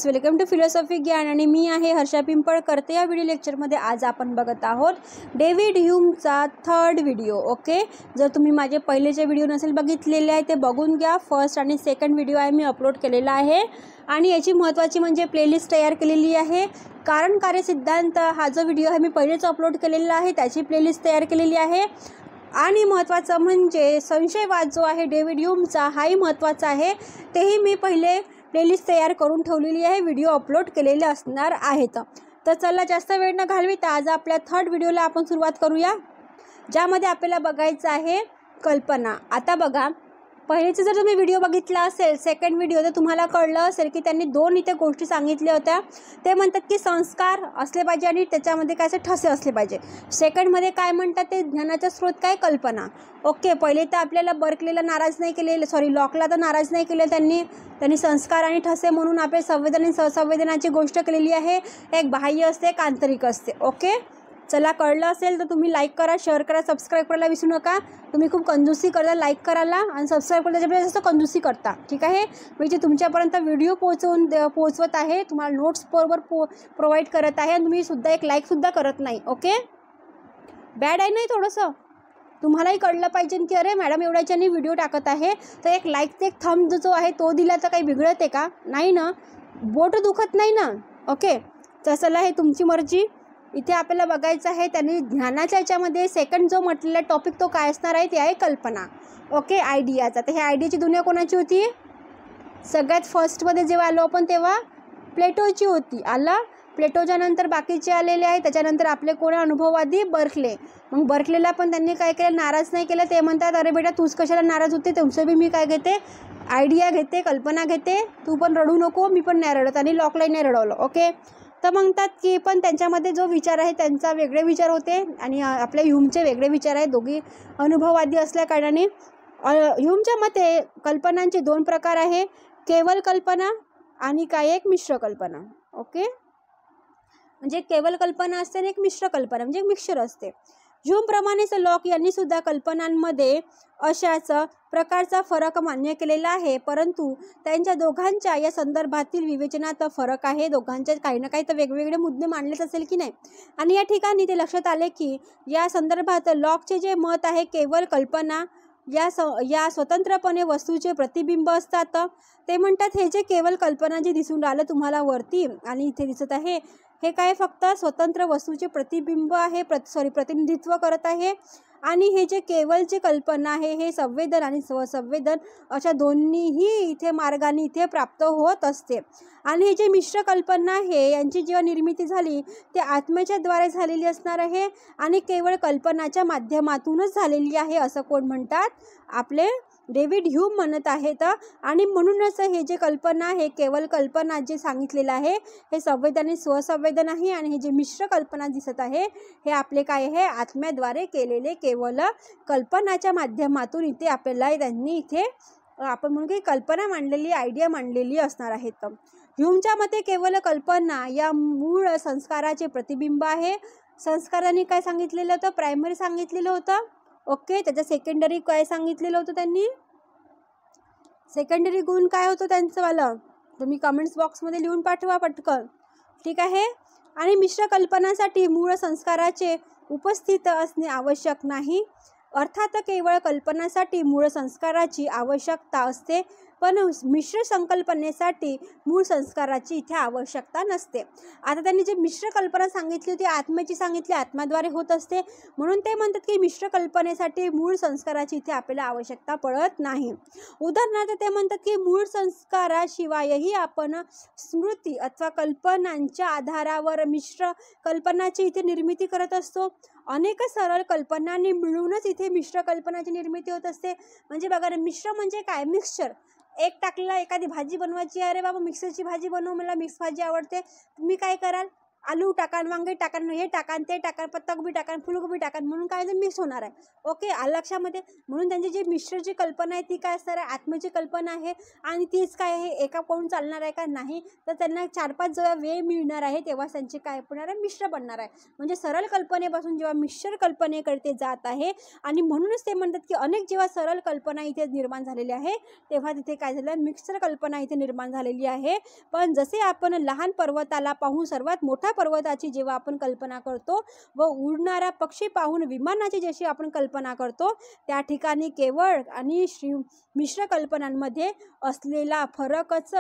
Friends, welcome to philosophy ज्ञान आणि मी आहे हर्षा पिंपळकर. तर या व्हिडिओ लेक्चरमध्ये आज आपण बघत आहोत डेव्हिड ह्यूमचा थर्ड व्हिडिओ. ओके, जर तुम्ही माझे पहिलेचे व्हिडिओ नसेल बघितलेले आहे ते बघून घ्या. फर्स्ट आणि सेकंड व्हिडिओ आहे मी अपलोड केलेला आहे आणि याची महत्त्वाची म्हणजे प्लेलिस्ट तयार केलेली आहे. कारण कार्य सिद्धांत हा जो व्हिडिओ आहे मी पहिलेच अपलोड केलेला आहे, त्याची प्लेलिस्ट तयार केलेली आहे. आणि महत्त्वाचं म्हणजे संशयवाद जो आहे डेव्हिड ह्यूमचा हाही महत्त्वाचा आहे, तेही मी पहिले प्लेलिस्ट तयार करून ठेवलेली आहे, व्हिडिओ अपलोड केलेले असणार आहेत. तर चला जास्त वेळ न घालविता आज आपल्या थर्ड व्हिडिओला आपण सुरुवात करूया, ज्यामध्ये आपल्याला बघायचं आहे कल्पना. आता बघा, पहिलेचा जर तुम्ही व्हिडिओ बघितला असेल सेकंड व्हिडिओ, तर तुम्हाला कळलं असेल की त्यांनी दोन इथे गोष्टी सांगितल्या होत्या. ते म्हणतात की संस्कार असले पाहिजे आणि त्याच्यामध्ये काय ठसे असले पाहिजे. सेकंडमध्ये काय म्हणतात ते ज्ञानाचा स्रोत काय, कल्पना. ओके, पहिले तर आपल्याला बर्कलेला नाराज नाही केले, लॉकला तर नाराज नाही केले त्यांनी संस्कार आणि ठसे म्हणून आपले संवेदन आणि संवेदनाची गोष्ट केलेली आहे. एक बाह्य असते, एक आंतरिक असते. ओके, चला कळलं असेल तर तुम्ही लाईक करा, शेअर करा, सबस्क्राईब करायला विसरू नका. तुम्ही खूप कंजूसी करता लाईक करायला आणि सबस्क्राईब करायला, त्याच्यापेक्षा जास्त कंजूसी करता. ठीक आहे, म्हणजे तुमच्यापर्यंत व्हिडिओ पोहोचवत आहे, तुम्हाला नोट्स बरोबर प्रोव्हाइड करत आहे आणि तुम्ही सुद्धा एक लाईकसुद्धा करत नाही. ओके, बॅड आहे नाही थोडंसं. तुम्हालाही कळलं पाहिजे की अरे मॅडम एवढ्याच्याने व्हिडिओ टाकत आहे, तर एक लाईक एक थंब जो आहे तो दिला तर काही बिघडत आहे का? नाही ना, बोट दुखत नाही ना. ओके, तसं आहे तुमची मर्जी. इथे आपल्याला बघायचं आहे त्यांनी ज्ञानाच्या याच्यामध्ये सेकंड जो म्हटलेला टॉपिक तो काय असणार आहे, ते आहे कल्पना. ओके, आयडियाचा. तर ह्या आयडियाची दुनिया कोणाची होती? सगळ्यात फर्स्टमध्ये जेव्हा आलो आपण तेव्हा प्लेटोची होती. आला प्लेटोच्या नंतर बाकीचे आलेले आहे. त्याच्यानंतर आपले कोण अनुभववादी बर्कले. मग बर्कलेला पण त्यांनी काय केलं, नाराज नाही केलं. ते म्हणतात अरे बेटा तूच कशाला नाराज होते, तुमचं बी मी काय घेते, आयडिया घेते, कल्पना घेते, तू पण रडू नको, मी पण नाही रडत. आणि लॉकलाही नाही रडवलं. ओके, तर म्हणतात की पण त्यांच्यामध्ये जो विचार आहे त्यांचा वेगळे विचार होते आणि आपल्या ह्यूमचे वेगळे विचार आहेत. दोघी अनुभववादी असल्या कारणाने ह्यूमच्या मते कल्पनांचे दोन प्रकार आहे, केवल कल्पना आणि काय एक मिश्र कल्पना. ओके, म्हणजे केवल कल्पना असते आणि एक मिश्र कल्पना म्हणजे मिक्सचर असते. ह्यूमप्रमाणेच लॉक यांनी सुद्धा कल्पनांमध्ये अशाच प्रकारचा फरक मान्य केलेला आहे, परंतु त्यांच्या दोघांच्या या संदर्भातील विवेचनात फरक आहे. दोघांच्या काही ना काही तर वेगवेगळे मुद्दे मांडलेच असेल की नाही. आणि या ठिकाणी ते लक्षात आले की या संदर्भात लॉकचे जे मत आहे केवळ कल्पना या स्वतंत्रपणे वस्तूचे प्रतिबिंब असतात. ते म्हणतात हे जे केवळ कल्पना जे दिसून राहिलं तुम्हाला वरती आणि इथे दिसत आहे, हे काय फक्त स्वतंत्र वस्तूचे प्रतिबिंब आहे, प्रतिनिधित्व करत आहे. आणि हे जे केवळ जे कल्पना आहे हे संवेदन आणि स्वसंवेदन अशा दोन्हीही इथे मार्गाने इथे प्राप्त होत असते. आणि हे जे मिश्र कल्पना आहे यांची जेव्हा निर्मिती झाली ते आत्म्याच्या द्वारे झालेली असणार आहे आणि केवळ कल्पनाच्या माध्यमातूनच झालेली आहे, असं कोण म्हणतात, आपले डेव्हिड ह्यूम म्हणत आहेत. आणि म्हणूनच हे जे कल्पना आहे केवळ कल्पना जे सांगितलेलं आहे हे संवेदन आणि स्वसंवेदन आहे. आणि हे जे मिश्र कल्पना दिसत आहे हे आपले काय आहे, आत्म्याद्वारे केलेले केवळ कल्पनाच्या माध्यमातून इथे आपल्याला त्यांनी इथे आपण म्हणून की कल्पना मांडलेली, आयडिया मांडलेली असणार आहेत. ह्यूमच्या मते केवळ कल्पना या मूळ संस्काराचे प्रतिबिंब आहे. संस्कारांनी काय सांगितलेलं होतं, प्रायमरी सांगितलेलं होतं. ओके, त्याच्या सेकंडरी काय सांगितलेलं होतं त्यांनी, सेकंडरी गुण काय होतं त्यांचं वालं, तुम्ही कमेंट्स बॉक्समध्ये लिहून पाठवा पटकन. ठीक आहे, आणि मिश्र कल्पनासाठी मूळ संस्काराचे उपस्थित असणे आवश्यक नाही. अर्थात केवळ कल्पनासाठी मूळ संस्काराची आवश्यकता असते, पण मिश्र संकल्पनेसाठी मूळ संस्काराची इथे आवश्यकता नसते. आता त्यांनी जे मिश्र कल्पना सांगितली होती आत्म्याची सांगितली, आत्म्याद्वारे होत असते, म्हणून ते म्हणतात की मिश्र कल्पनेसाठी मूळ संस्काराची इथे आपल्याला आवश्यकता पडत नाही. उदाहरणार्थ ते म्हणतात की मूळ संस्काराशिवायही आपण स्मृती अथवा कल्पनांच्या आधारावर मिश्र कल्पनाची इथे निर्मिती करत असतो. अनेक सरळ कल्पनांनी मिळूनच इथे मिश्र कल्पनाची निर्मिती होत असते. म्हणजे बघा ना, मिश्र म्हणजे काय, मिक्सचर. एक टाकलेला एखादी भाजी बनवायची, अरे बाबा मिक्सरची भाजी बनव, मला मिक्स भाजी आवडते, तुम्ही काय कराल, आलू टाकान, वांगे टाकान, हे टाकान, ते टाकान, पत्तागोबी टाकान, फुलगोबी टाकान, म्हणून काय तर मिक्स होणार आहे. ओके, आलं लक्षामध्ये. म्हणून त्यांची जी मिश्रची कल्पना आहे ती काय असणार आहे, आत्म्याची कल्पना आहे. आणि तीच काय आहे, एका कोण चालणार आहे का नाही, तर त्यांना 4-5 जेव्हा वेळ मिळणार आहे तेव्हा त्यांची काय होणार आहे, मिश्र बनणार आहे. म्हणजे सरळ कल्पनेपासून जेव्हा मिश्र कल्पनेकडे जात आहे, आणि म्हणूनच ते म्हणतात की अनेक जेव्हा सरळ कल्पना इथे निर्माण झालेली आहे तेव्हा तिथे काय झालं, मिक्सर कल्पना इथे निर्माण झालेली आहे. पण जसे आपण लहान पर्वताला पाहून सर्वात मोठ्या पर्वताची जेव्हा आपण कल्पना करतो व उडणारा पक्षी पाहून विमानाची जशी आपण कल्पना करतो, त्या ठिकाणी केवळ आणि मिश्र कल्पनांमध्ये असलेला फरकच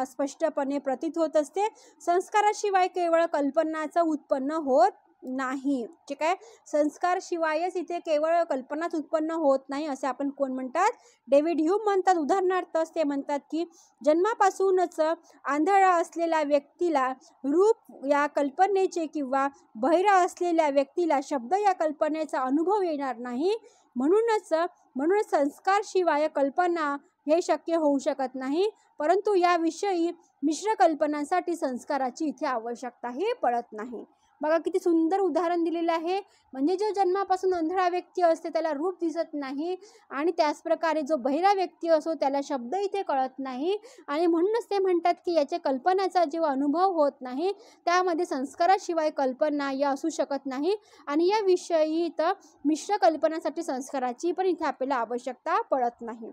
स्पष्टपणे प्रतीत होत असते. संस्काराशिवाय केवळ कल्पनाचं उत्पन्न होत नाही. ठीक आहे, संस्कारशिवायच इथे केवळ कल्पनाच उत्पन्न होत नाही असे आपण कोण म्हणतात, डेव्हिड ह्यूम म्हणतात. उदाहरणार्थ ते म्हणतात की जन्मापासूनच आंधळा असलेल्या व्यक्तीला रूप या कल्पनेचे किंवा बहिरा असलेल्या व्यक्तीला शब्द या कल्पनेचा अनुभव येणार नाही. म्हणूनच संस्कारशिवाय कल्पना हे शक्य होऊ शकत नाही. परंतु याविषयी मिश्र कल्पनांसाठी संस्काराची इथे आवश्यकताही पडत नाही. बघा किती सुंदर उदाहरण दिलेलं आहे. म्हणजे जो जन्मापासून अंधळा व्यक्ती असते त्याला रूप दिसत नाही, आणि त्याचप्रकारे जो बहिरा व्यक्ती असो त्याला शब्द इथे कळत नाही, आणि म्हणूनच ते म्हणतात की याच्या कल्पनाचा जेव्हा अनुभव होत नाही त्यामध्ये संस्काराशिवाय कल्पना या असू शकत नाही. आणि याविषयी तर मिश्र कल्पनासाठी संस्काराची पण इथे आपल्याला आवश्यकता पडत नाही.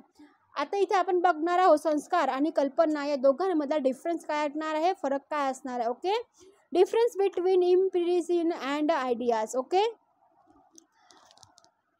आता इथे आपण बघणार आहोत संस्कार आणि कल्पना या दोघांमधला डिफरन्स काय असणार आहे, फरक काय असणार आहे. Okay, difference between impression and ideas. Okay,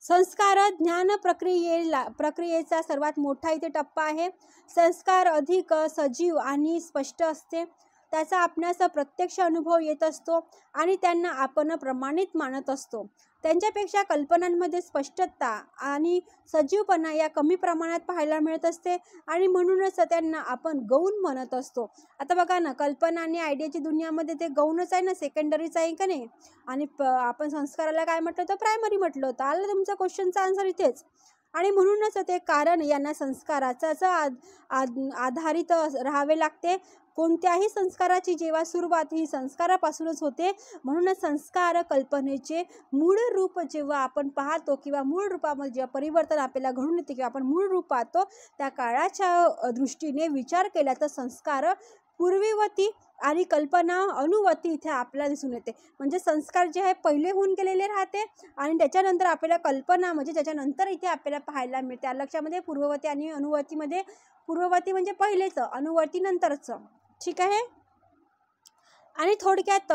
संस्कार ज्ञान प्रक्रियेचा सर्वात मोठा इथे टप्पा आहे. संस्कार अधिक सजीव आणि स्पष्ट असते. त्याचा आपणास प्रत्यक्ष अनुभव येत असतो आणि त्यांना आपण प्रमाणित मानत असतो. त्यांच्यापेक्षा कल्पनांमध्ये स्पष्टता आणि सजीवपणा या कमी प्रमाणात पाहायला मिळत असते, आणि म्हणूनच त्यांना आपण गौण म्हणत असतो. आता बघा ना, कल्पना आणि आयडियाची दुनियामध्ये ते गौणच आहे ना, सेकंडरीच आहे का नाही. आणि आपण संस्काराला काय म्हटलं होतं, प्रायमरी म्हटलं होतं. आलं तुमचं क्वेश्चनचा आन्सर इथेच. आणि म्हणूनच ते कारण यांना संस्काराचाच आधारित राहावे लागते. कोणत्याही संस्काराची जेव्हा सुरुवात ही संस्कारापासूनच होते. म्हणूनच संस्कार कल्पनेचे मूळ रूप जेव्हा आपण पाहतो किंवा मूळ रूपामध्ये जेव्हा परिवर्तन आपल्याला घडून येते किंवा आपण मूळ रूप पाहतो, त्या काळाच्या दृष्टीने विचार केला तर संस्कार पूर्वीवती आणि कल्पना अनुवती इथे आपल्याला दिसून येते. म्हणजे संस्कार जे आहे पहिले होऊन गेलेले राहते, आणि त्याच्यानंतर आपल्याला कल्पना म्हणजे त्याच्यानंतर इथे आपल्याला पाहायला मिळते. लक्षामध्ये पूर्ववती आणि अनुवर्तीमध्ये, पूर्ववती म्हणजे पहिलेच, अनुवर्ती नंतरचं. ठीक आहे. आणि थोडक्यात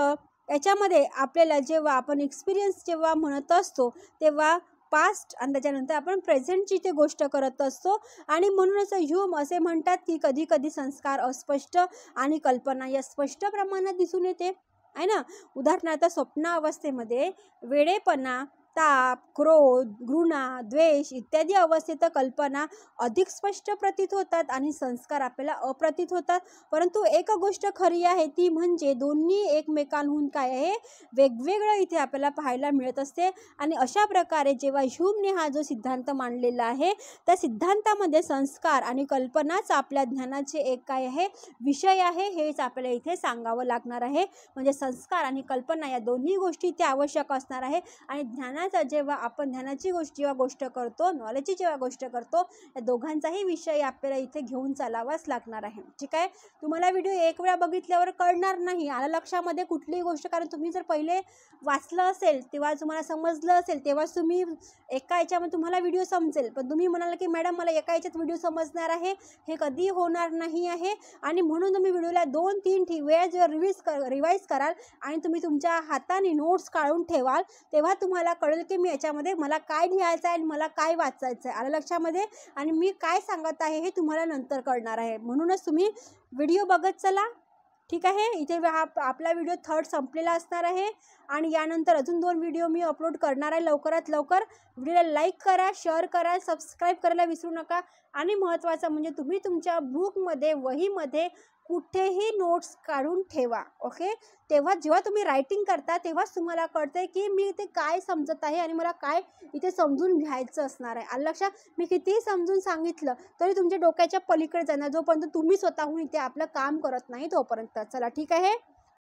याच्यामध्ये आपल्याला जेव्हा आपण एक्सपिरियन्स जेव्हा म्हणत असतो तेव्हा पास्ट आणि त्याच्यानंतर आपण प्रेझेंटची ते गोष्ट करत असतो. आणि म्हणूनच ह्यूम असे म्हणतात की कधी कधी संस्कार अस्पष्ट आणि कल्पना या स्पष्ट प्रमाणात दिसून येते आहे ना. उदाहरणार्थ स्वप्नावस्थेमध्ये वेडेपणा, ताप, क्रोध, घृणा, द्वेष इत्यादी अवस्थेत कल्पना अधिक स्पष्ट प्रतीत होतात आणि संस्कार आपल्याला अप्रतीत होतात. परंतु एक गोष्ट खरी आहे ती म्हणजे दोन्ही एकमेकांहून काय आहे, वेगवेगळं इथे आपल्याला पाहायला मिळत असते. आणि अशा प्रकारे जेव्हा ह्यूमने हा जो सिद्धांत मांडलेला आहे त्या सिद्धांतामध्ये संस्कार आणि कल्पनाच आपल्या ज्ञानाचे एक काय आहे, विषय आहे, हेच आपल्याला इथे सांगावं लागणार आहे. म्हणजे संस्कार आणि कल्पना या दोन्ही गोष्टी इथे आवश्यक असणार आहे. आणि ज्ञानाचा जेव्हा आपण ज्ञानाची जेव्हा गोष्ट करतो, नॉलेजची जेव्हा गोष्ट करतो, या दोघांचाही विषय आपल्याला इथे घेऊन चालावाच लागणार आहे. ठीक आहे. तुम्हाला व्हिडिओ एक वेळा बघितल्यावर कळणार नाही, आलं लक्षामध्ये कुठलीही गोष्ट, कारण तुम्ही जर पहिले वाचलं असेल तेव्हा तुम्हाला समजलं असेल, तेव्हाच तुम्ही एका याच्यामध्ये तुम्हाला व्हिडिओ समजेल. पण तुम्ही म्हणाल की मॅडम मला एका याच्यात व्हिडिओ समजणार आहे, हे कधी होणार नाही आहे. आणि म्हणून तुम्ही व्हिडिओला 2-3 वेळा जेव्हा रिवाईज कराल आणि तुम्ही तुमच्या हाताने नोट्स काढून ठेवाल, तेव्हा तुम्हाला कळेल की मी याच्यामध्ये मला काय लिहायचं आहे आणि मला काय वाचायचं आहे, आलं लक्षामध्ये. आणि मी काय सांगत आहे हे तुम्हाला नंतर कळणार आहे. म्हणूनच तुम्ही व्हिडिओ बघत चला. ठीक आहे. इथे आपला व्हिडिओ 3rd संपलेला असणार आहे, आणि यानंतर अजून 2 व्हिडिओ मी अपलोड करणार आहे लवकरात लवकर. व्हिडिओला लाईक करा, शेअर करा, सबस्क्राईब करायला विसरू नका. आणि महत्त्वाचं म्हणजे तुम्ही तुमच्या बुकमध्ये, वहीमध्ये कुठेही नोट्स काढून ठेवा. ओके. तेव्हा जेव्हा तुम्ही रायटिंग करता तेव्हाच तुम्हाला कळते की मी ते काय समजत आहे आणि मला काय इथे समजून घ्यायचं असणार आहे. आलं लक्षात. मी कितीही समजून सांगितलं तरी तुमच्या डोक्याच्या पलीकडे जाणार, जोपर्यंत तुम्ही स्वतःहून इथे आपलं काम करत नाही तोपर्यंत. चला ठीक आहे.